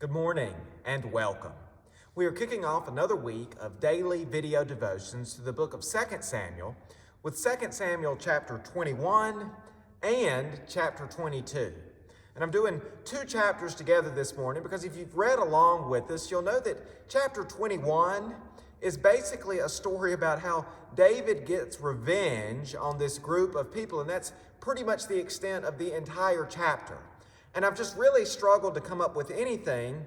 Good morning and welcome. We are kicking off another week of daily video devotions to the book of 2 Samuel with 2 Samuel chapter 21 and chapter 22. And I'm doing two chapters together this morning because if you've read along with us, you'll know that chapter 21 is basically a story about how David gets revenge on this group of people, and that's pretty much the extent of the entire chapter. And I've just really struggled to come up with anything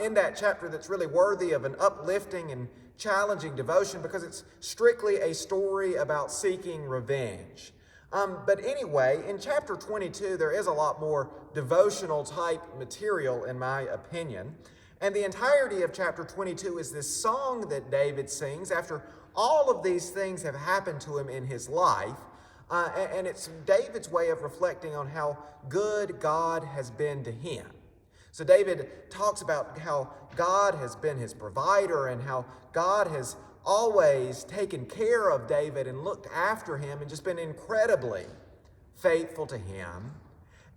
in that chapter that's really worthy of an uplifting and challenging devotion because it's strictly a story about seeking revenge. But anyway, in chapter 22, there is a lot more devotional type material in my opinion. And the entirety of chapter 22 is this song that David sings after all of these things have happened to him in his life. And it's David's way of reflecting on how good God has been to him. So David talks about how God has been his provider and how God has always taken care of David and looked after him and just been incredibly faithful to him.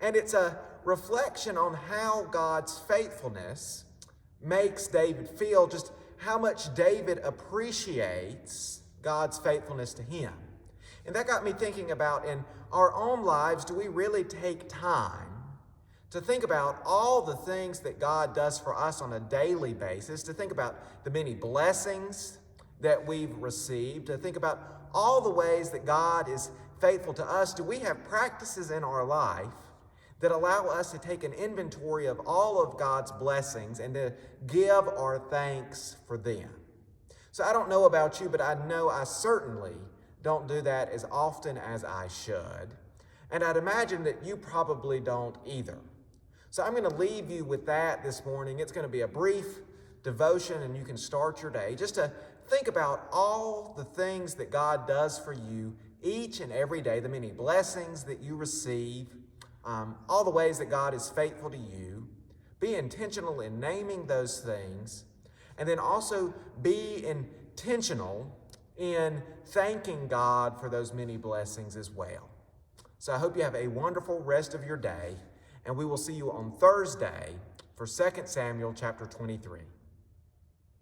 And it's a reflection on how God's faithfulness makes David feel, just how much David appreciates God's faithfulness to him. And that got me thinking about, in our own lives, do we really take time to think about all the things that God does for us on a daily basis, to think about the many blessings that we've received, to think about all the ways that God is faithful to us? Do we have practices in our life that allow us to take an inventory of all of God's blessings and to give our thanks for them? So I don't know about you, but I know I certainly don't do that as often as I should. And I'd imagine that you probably don't either. So I'm going to leave you with that this morning. It's going to be a brief devotion and you can start your day just to think about all the things that God does for you each and every day, the many blessings that you receive, all the ways that God is faithful to you. Be intentional in naming those things, and then also be intentional in thanking God for those many blessings as well. So I hope you have a wonderful rest of your day, and we will see you on Thursday for 2 Samuel chapter 23.